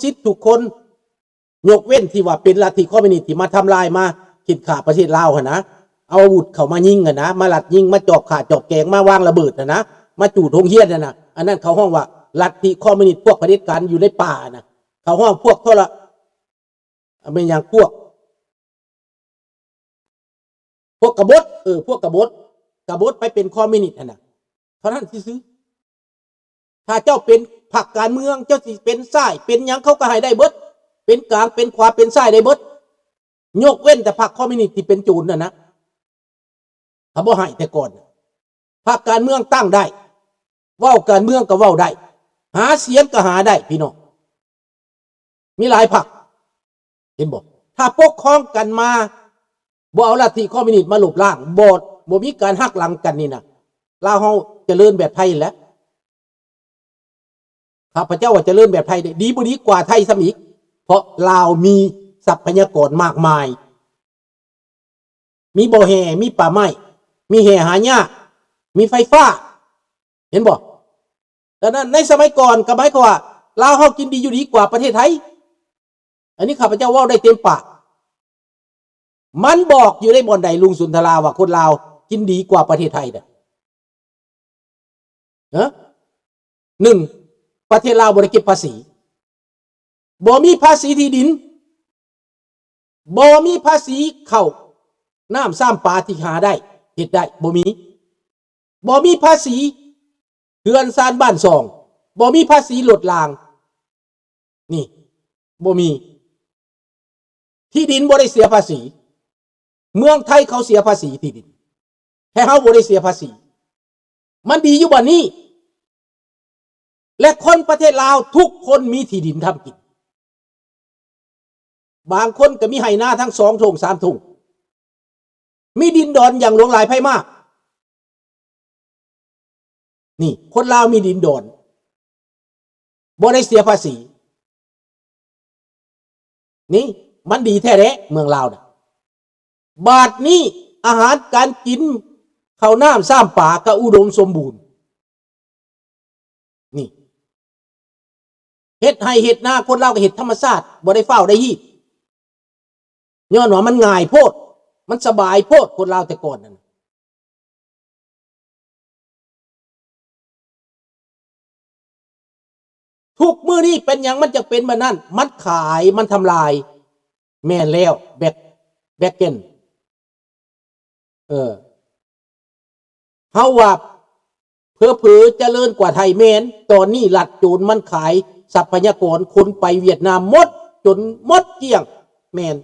สิทธิ์ทุกคนยกเว้นที่ว่าเป็นลัทธิคอมมิวนิสต์ที่มาทำลายมาขีดขาประเทศลาวนะเอาอาวุธเข้ามายิงนะมาลัดยิงมาจอบขาจอบแกงมาวางระเบิดนะมาจู่ทงเฮียนนะอันนั้นเขาห้องว่าลัทธิคอมมิวนิสต์พวกเผด็จการอยู่ในป่านะเขาห้องพวกเท่าละเป็นอย่างพวกกบฏพวกกบฏไปเป็นคอมมิวนิสต์นะเพราะนั้นที่ซื้อถ้าเจ้าเป็นพรรคการเมืองเจ้าสิเป็นซ้ายเป็นยังเขาก็ให้ได้เบิดเป็นกลางเป็นขวาเป็นซ้ายได้เบิดยกเว้นแต่พรรคคอมมิวนิสต์ที่เป็นจูนนะเขาบ่ให้แต่ก่อนพรรคการเมืองตั้งได้เว้าการเมืองก็เว้าได้หาเสียงก็หาได้พี่น้องมีหลายพรรคเห็นบ่ถ้าปกครองกันมาบ่เอาลัทธิคอมมิวนิสต์มาหลบล้างบ่มีการหักหลังกันนี่นะลาวเฮาเจริญแบบไทยแล้วข้าพเจ้าว่าเจริญแบบไทยดีบ่ดีกว่าไทยซะอีกเพราะลาวมีทรัพยากรมากมายมีบ่อแห่มีป่าไม้มีแห่หายากมีไฟฟ้าเห็นบ่ดังนั้นในสมัยก่อนก็หมายความว่าลาวเฮากินดีอยู่ดีกว่าประเทศไทยอันนี้ข้าพเจ้าเว้าได้เต็มปากมันบอกอยู่ในบ่อนใดลุงสุนทราว่าคนลาวกินดีกว่าประเทศไทยหนึ่งประเทศลาวบ่ได้เก็บภาษีบ่มีภาษีที่ดินบ่มีภาษีเข้าน้ำซ้ำปลาที่หาได้เฮ็ดได้บ่มีภาษีเรือนซานบ้านซองบ่มีภาษีรถรางนี่บ่มีที่ดินบ่ได้เสียภาษีเมืองไทยเขาเสียภาษีที่ดินแต่เฮาบ่ได้เสียภาษีมันดีอยู่บ่นี้และคนประเทศลาวทุกคนมีที่ดินทำกินบางคนก็มีไหนาทั้ง2 ทุ่ง 3 ทุ่งมีดินดอนอย่างหลวงหลายไพ่มากนี่คนลาวมีดินดอนบ่ได้เสียภาษีนี่มันดีแท้แท้เมืองลาวนะบาทนี้อาหารการกินข้าวน้ำซ้ำป่าก็อุดมสมบูรณ์นี่เฮ็ดให้เฮ็ดนาคนลาวก็เฮ็ดธรรมชาติบ่ได้เฝ้าได้ฮีดย้อนว่ามันง่ายโพดมันสบายโพดคนลาวแต่ก่อนนั่นทุกมื้อนี้เป็นหยังมันจะเป็นแบบนั้นมันขายมันทำลายแม่นแล้วแบกเก้นเฮาว่าเผลอเจริญกว่าไทยแม่นตอนนี้ลัดโจรมันขายทรัพยากรคนไปเวียดนามหมดจนหมดเกลี้ยงแม่น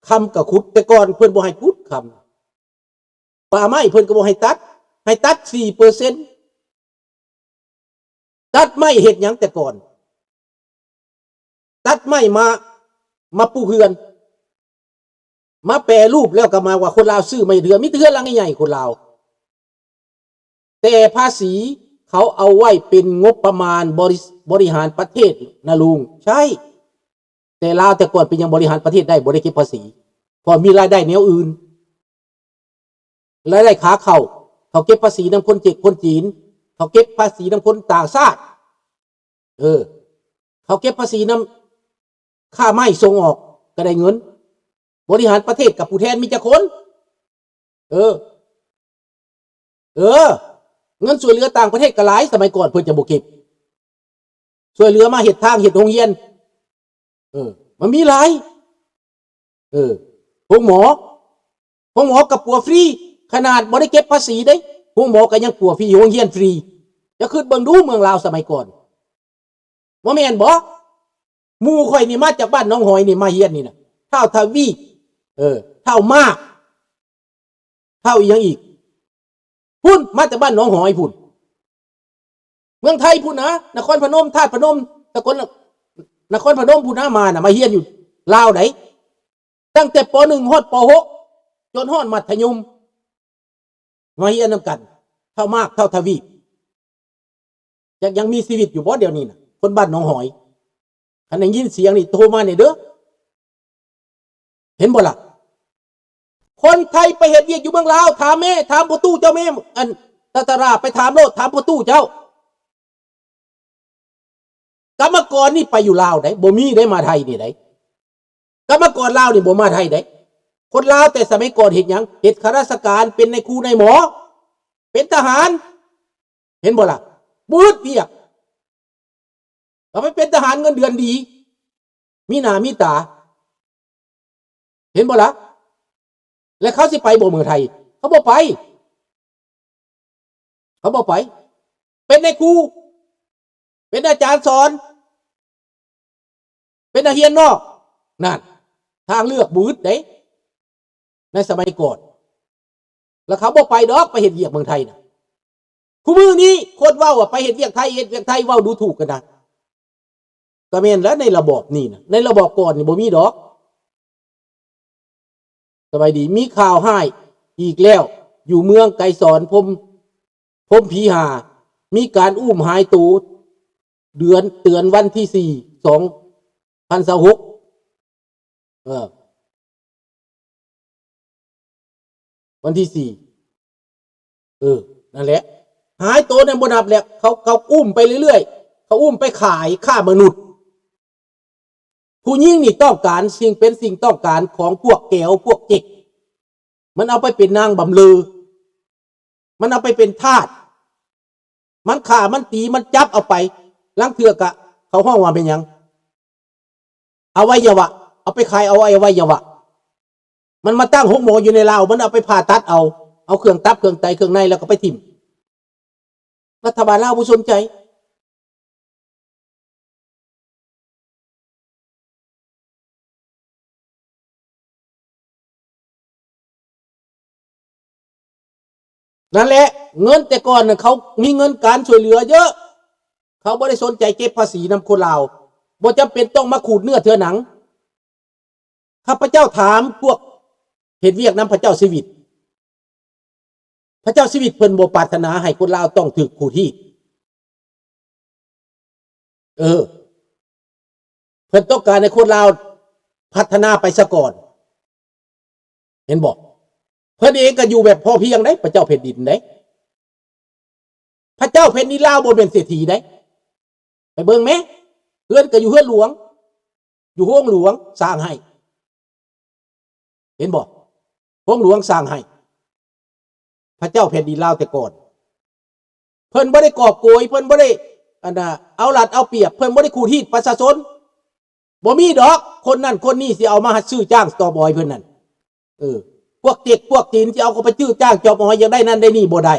คำกับขุดแต่ก่อนเพิ่นบ่ให้ขุดคำป่าไม้เพิ่นก็บ่ให้ตัด 4% ตัดไม้เฮ็ดหยังแต่ก่อนตัดไม้มาปลูกเรือนมาแปรรูปแล้วก็มาว่าคนลาวซื้อไม่เดือนมีเทือนหลังใหญ่คนลาวแต่ภาษีเขาเอาไว้เป็นงบประมาณบริหารประเทศนะลุงใช่แต่ลาวแต่ก่อนเป็นยังบริหารประเทศได้บ่ได้เก็บภาษีพอมีรายได้แนวอื่นรายได้ขาเข้าเขาเก็บภาษีนำคนคนจีนเขาเก็บภาษีนำคนต่างชาติเขาเก็บภาษีนำค่าไม้ส่งออกก็ได้เงินบริหารประเทศกับผู้แทนมีจักคนเงินช่วยเหลือต่างประเทศก็หลายสมัยก่อนเพิ่นจะบ่เก็บช่วยเหลือมาเฮ็ดทางเฮ็ดโรงเรียนมันมีหลายพวกหมอกับปัวฟรีขนาดบ่ได้เก็บภาษีเด้พวกหมอก็ยังปัวฟรีโรงเรียนฟรีจะขึ้นเบิ่งดูเมืองลาวสมัยก่อนบ่แม่นบ่หมู่ข่อยนี่มาจากบ้านหนองหอยนี่มาเฮียนนี่น่ะเท่าทวีเท่ามากเท่าอีหยังอีกพุ่นมาจากบ้านหนองหอยพุ่นเมืองไทยพุ่นนะนครพนมธาตุพนมตะกอนนครพนมพุ่นนะมาน่ะมาเฮียนอยู่ลาวไหนตั้งแต่ป .1 ฮอดป .6 จนฮอดมัธยมมาเฮียนนำกันเท่ามากเท่าทวีปยังมีชีวิตอยู่บ่เดี๋ยวนี้น่ะคนบ้านหนองหอยคันได้ยินเสียงนี่โทรมานี่เด้อเห็นบ่ล่ะคนไทยไปเฮ็ดเวียกอยู่เมืองลาวถามแม่ถามพ่อตู้เจ้าแม่อันตาตาราไปถามโลดถามพ่อตู้เจ้า กรรมกรนี่ไปอยู่ลาวได้บ่มีได้มาไทยนี่ได้กรรมกรลาวนี่บ่มาไทยได้คนลาวแต่สมัยก่อนเฮ็ดหยังเฮ็ดข้าราชการเป็นนายครูนายหมอเป็นทหารเห็นบ่ล่ะบืดเวียกเอาไปเป็นทหารเงินเดือนดีมีหน้ามีตาเห็นบ่ล่ะแล้วเขาสิไปบ่เมืองไทยเขาบ่ไปเป็นนายครูเป็นอาจารย์สอนเป็นนักเรียนนอกนั่นทางเลือกบืดเด้ในสมัยก่อนแล้วเขาบ่ไปดอกไปเฮ็ดเวียกเมืองไทยนะคู่มือนี้คนเว้าว่าไปเฮ็ดเวียกไทยเว้าดูถูกกันนะก็แม่นแล้วในระบอบนี้นะในระบอบก่อนนี่บ่มีดอกสบายดีมีข่าวให้อีกแล้วอยู่เมืองไกรสอนพรหมผีหามีการอุ้มหายตูเตือนวันที่4/2026วันที่4นั่นแหละหายตัวในบนับแล้วเขาอุ้มไปเรื่อยๆเขาอุ้มไปขายฆ่ามนุษย์ผู้หญิงนี่ต้องการสิ่งต้องการของพวกแก้วพวกเจ็กมันเอาไปเป็นนางบำเรอมันเอาไปเป็นทาสมันฆ่ามันตีมันจับเอาไปลังเถือกะเขาห้องว่าเป็นยังอวัยวะเอาไปขายเอาอวัยวะมันมาตั้งหกหมออยู่ในลาวมันเอาไปผ่าตัดเอาเครื่องตับเครื่องไตเครื่องในแล้วก็ไปทิ่มรัฐบาลลาวผู้สนใจนั่นแหละเงินแต่ก่อนน่ะเขามีเงินการช่วยเหลือเยอะเขาไม่ได้สนใจเก็บภาษีนำคนลาวบ่จำเป็นต้องมาขูดเนื้อเถื่อหนังข้าพเจ้าถามพวกเห็นเวียกนำพระเจ้าชีวิตเพิ่นบ่ปรารถนาให้คนลาวต้องถูกขูดที่เพิ่นต้องการให้คนลาวพัฒนาไปซะก่อนเห็นบอกเพิ่นเองก็อยู่แบบพอเพียงได้พระเจ้าแผ่นดินได้พระเจ้าแผ่นดินลาวบ่เป็นเศรษฐีได้ไปเบิ่งแม่เฮือนก็อยู่เฮือนหลวงอยู่ห้องหลวงสร้างให้เห็นบอกห้องหลวงสร้างให้พระเจ้าแผ่นดินลาวแต่ก่อนเพิ่นบ่ได้กอบโกยเพิ่นบ่ได้เอารัดเอาเปรียบเพิ่นบ่ได้ขูดรีดประชาชนบ่มีดอกคนนั่นคนนี้สิเอามาซื้อจ้างสตอบอยเพิ่นนั่นพวกเด็กพวกจีนที่เอาเขาไปซื้อจ้างจอบอยยังได้นั่นได้นี่บ่ได้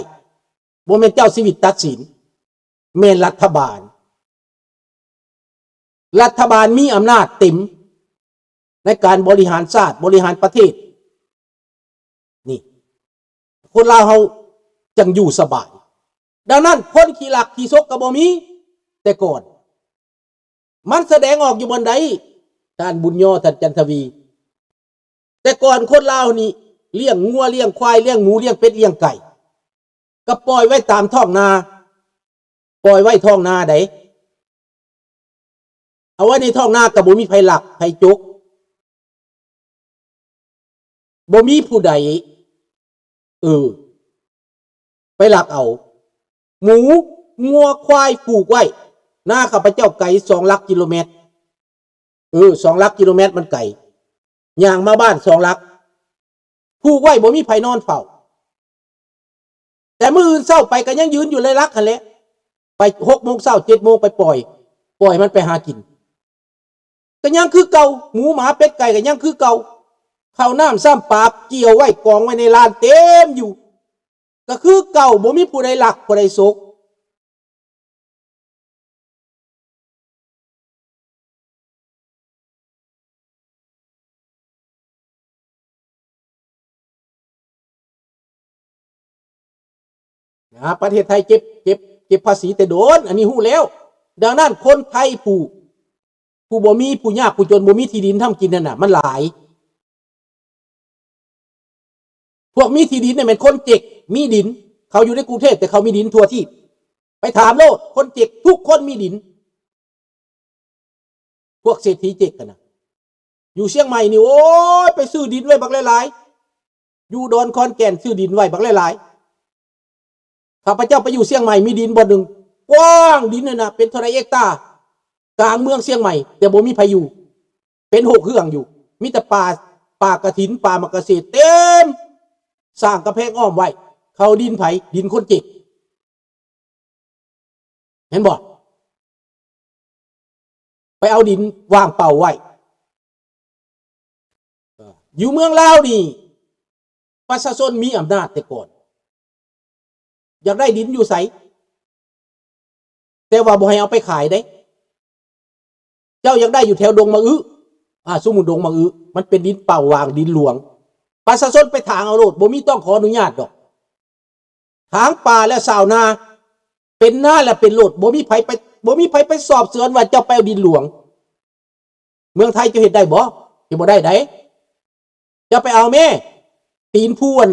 บ่แม่นเจ้าชีวิตตัดสินแม่นรัฐบาลมีอำนาจเต็มในการบริหารชาติบริหารประเทศนี่คนลาวเฮาจังอยู่สบายดังนั้นคนขี้หลักขี้ซกก็บ่มีแต่ก่อนมันแสดงออกอยู่บนใดท่านบุญย่อท่านจันทวีแต่ก่อนคนลาวนี่เลี้ยงงัวเลี้ยงควายเลี้ยงหมูเลี้ยงเป็ดเลี้ยงไก่ก็ปล่อยไว้ตามท้องนาไดเอาไว้ในท้องนาก็บ่มีไผหลักไผจกบ่มีผู้ใดไปหลักเอาหมูงัวควายปลูกไว้หน้าข้าพเจ้าไก่2 ลักกิโลเมตร2 ลักกิโลเมตรมันไก่ย่างมาบ้าน2 ลักปลูกไว้บ่มีไผนอนเฝ้าแต่มื้ออื่นเช้าไปก็ยังยืนอยู่เลยลักหั่นแหละไป6 โมงเช้า7 โมงไปปล่อยมันไปหากินก็ยังคือเก่าหมูหมาเป็ดไก่ก็ยังคือเก่าข้าวน้ำซ้ำปลาเกี่ยวไว้กองไว้ในลานเต็มอยู่ก็คือเก่าบ่มีผู้ใดหลักผู้ใดซกประเทศไทยเก็บภาษีแต่โดนอันนี้ฮู้แล้วดังนั้นคนไทยผู้บ่มีผู้ยากผู้จนบ่มีที่ดินทำกินนั่นน่ะมันหลายพวกมีที่ดินเนี่ยเป็นคนเจ็กมีดินเขาอยู่ในกรุงเทพแต่เขามีดินทั่วที่ไปถามโลดคนเจ็กทุกคนมีดินพวกเศรษฐีเจ็กกันนะอยู่เชียงใหม่นี่โอ้ยไปซื้อดินไว้บักหลายๆอยู่ดอนคอนแก่นซื้อดินไว้บักหลายๆข้าพเจ้าไปอยู่เชียงใหม่มีดินบ่หนึ่งกว้างดินเนี่ยนะเป็นเท่าไรเอกตาร์ กลางเมืองเชียงใหม่แต่บ่มีพายุเป็นหกเฮืองอยู่มีแต่ป่ากระถินป่ามะเกษตรเต็มสร้างกระแพงอ้อมไว้เขาดินไผดินคนเจ็กเห็นบ่ไปเอาดินวางเป่าไว้อยู่เมืองลาวนี่ประชาชนมีอำนาจแต่ก่อนอยากได้ดินอยู่ไสแต่ว่าบ่ให้เอาไปขายได้เจ้าอยากได้อยู่แถวดงมะอื้อสมมุติดงมะอื้อมันเป็นดินเป่าวางดินหลวงประชาชนไปถางเอาโลดบ่มีต้องขออนุญาตดอกถางป่าและสาวนาเป็นหน้าและเป็นโลดบ่มีไผไปสอบสวนว่าเจ้าไปเอาดินหลวงเมืองไทยจะเฮ็ดได้บ่จะบ่ได้ไดจะไปเอาแม่ตีนผู้น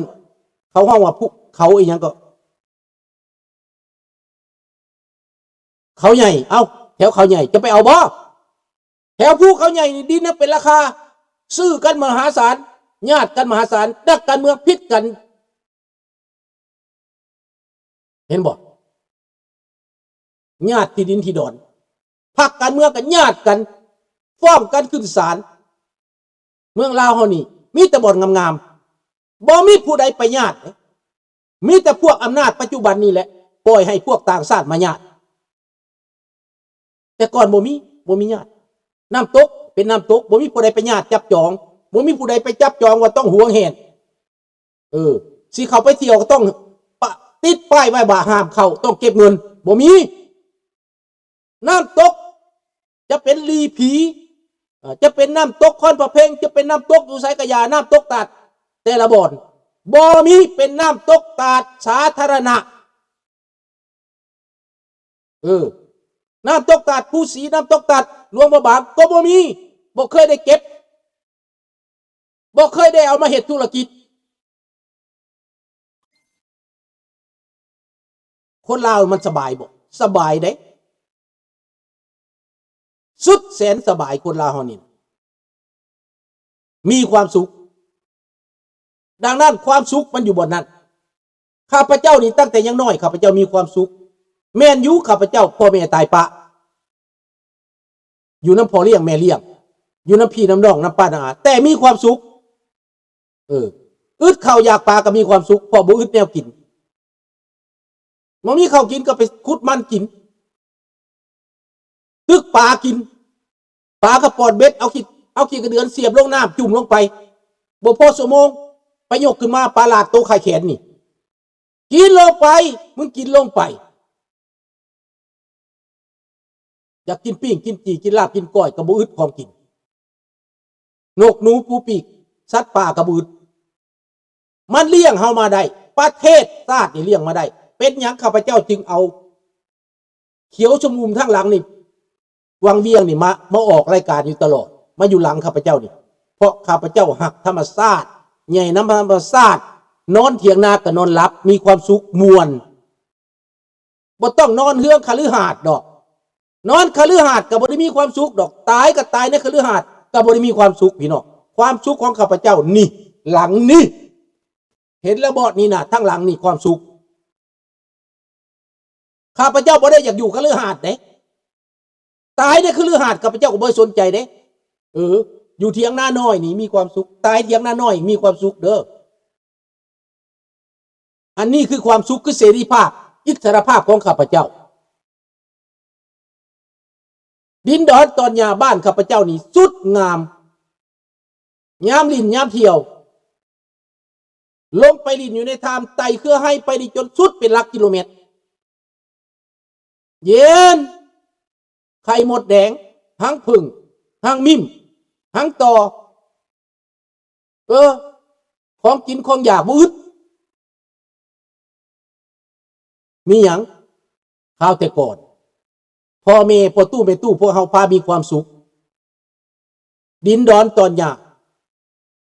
เขาห้องว่าผู้เขาอีหยังก็เขาใหญ่เอาแถวเขาใหญ่จะไปเอาบ่แถวผู้เขาใหญ่นี่ดินนั้นเป็นราคาซื้อกันมหาศาลญาติกันมหาศาลนักการเมืองพิษกันเห็นบ่ญาติที่ดินที่ดอนพรรคการเมืองกันญาติกันฟ้องกันขึ้นศาลเมืองลาวเฮานี่มีแต่บ่อนงามๆบ่มีผู้ใดไปญาติมีแต่พวกอำนาจปัจจุบันนี่แหละปล่อยให้พวกต่างชาติมาญาติแต่ก่อนบ่มีญาติน้ำตกเป็นน้ำตกบ่มีผู้ใดไปญาติจับจองบ่มีผู้ใดไปจับจองว่าต้องหวงแหนสิเข้าไปเที่ยวก็ต้องติดป้ายไว้ว่าห้ามเข้าต้องเก็บเงินบ่มีน้ำตกจะเป็นลีผีจะเป็นน้ำตกคอนประเพงจะเป็นน้ำตกอยู่ไสกะยาน้ำตกตาดแต่ละบ่อนบ่มีเป็นน้ำตกตาดสาธารณะน้ำตกตาดผู้สีน้ำตกตาดหลวงพระบางก็บ่มีบ่เคยได้เก็บบ่เคยได้เอามาเฮ็ดธุรกิจคนลาวมันสบายบ่สบายเด้สุดแสนสบายคนลาวเฮานี่มีความสุขดังนั้นความสุขมันอยู่บนนั้นข้าพเจ้านี่ตั้งแต่ยังน้อยข้าพเจ้ามีความสุขแม่นอยู่ข้าพเจ้าพ่อแม่ตายปะอยู่น้ำพ่อเลี้ยงแม่เลี้ยงอยู่น้ำพี่น้ำน้องน้ำป้าน้าอาแต่มีความสุขอึดข้าวอยากปลาก็มีความสุขพอบ่อึดแนวกินมันมีข้าวกินก็ไปขุดมันกินตึกปลากินปลากระปอดเบ็ดเอาขี้กระเดือนเสียบลงน้ำจุ่มลงไปบ่พอชั่วโมงไปยกขึ้นมาปลาหลาดโตไข่แขนนี่กินลงไปมึงกินลงไปอยากกินปิ้งกินจีกินลาบกินก้อยกระบุอึดของกินนกหนูปูปีกสัตว์ป่ากระบุอึดมันเลี้ยงเฮามาได้ประเทศชาตินี่เลี้ยงมาได้เป็นหยังข้าพเจ้าจึงเอาเขียวชมุมทั้งหลังนี่วังเวียงนี่มาออกรายการอยู่ตลอดมาอยู่หลังข้าพเจ้านี่เพราะข้าพเจ้าหักธรรมชาติใหญ่น้ำธรรมชาตินอนเถียงนากับนอนหลับมีความสุขมวลบ่ต้องนอนเฮืองคฤหาสน์ดอกนอนคฤหาสน์ก็บ่ได้มีความสุขดอกตายก็ตายในคฤหาสน์ก็บ่ได้มีความสุขพี่น้องความสุขของข้าพเจ้านี่หลังนี่เห็นแล้วบ่นี่น่ะทั้งหลังนี่ความสุขข้าพเจ้าบ่ได้อยากอยู่คฤหาสน์เด้ตายในคฤหาสน์ข้าพเจ้าก็บ่สนใจเด้อยู่เถียงนาน้อยนี่มีความสุขตายเถียงนาน้อยมีความสุขเด้ออันนี้คือความสุขคือเสรีภาพอิสรภาพของข้าพเจ้าดินดอนตอนยาบ้านข้าพเจ้านี่สุดงามยามลินยามเที่ยวลงไปลินอยู่ในทามไต่เครือให้ไปดิจนสุดเป็นหลักกิโลเมตรเย็นไข่หมดแดงทั้งผึ่งทั้งมิ่มทั้งต่อของกินของอยากบ่อึดมีหยังข้าวแต่ก่อนพ่อแม่พ่อตู้แม่ตู้พวกเฮาพามีความสุขดินดอนตอนยาก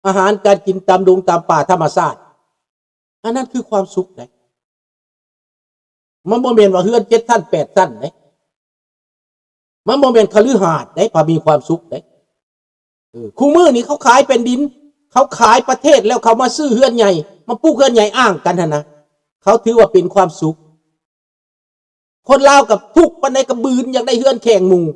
อาหารการกินตามดงตามป่าธรรมชาติอันนั้นคือความสุขได้มันบ่แม่นว่าเฮือน7ท่าน8ท่านได้มันบ่แม่นคฤหาสน์ได้พามีความสุขได้คู่มือนี่เขาขายเป็นดินเขาขายประเทศแล้วเขามาซื้อเฮือนใหญ่มาปลูกเฮือนใหญ่อ้างกันนะเขาถือว่าเป็นความสุขคนลาวกับทุกปานใดกระบืนอยากได้เฮือนแข่งหมู่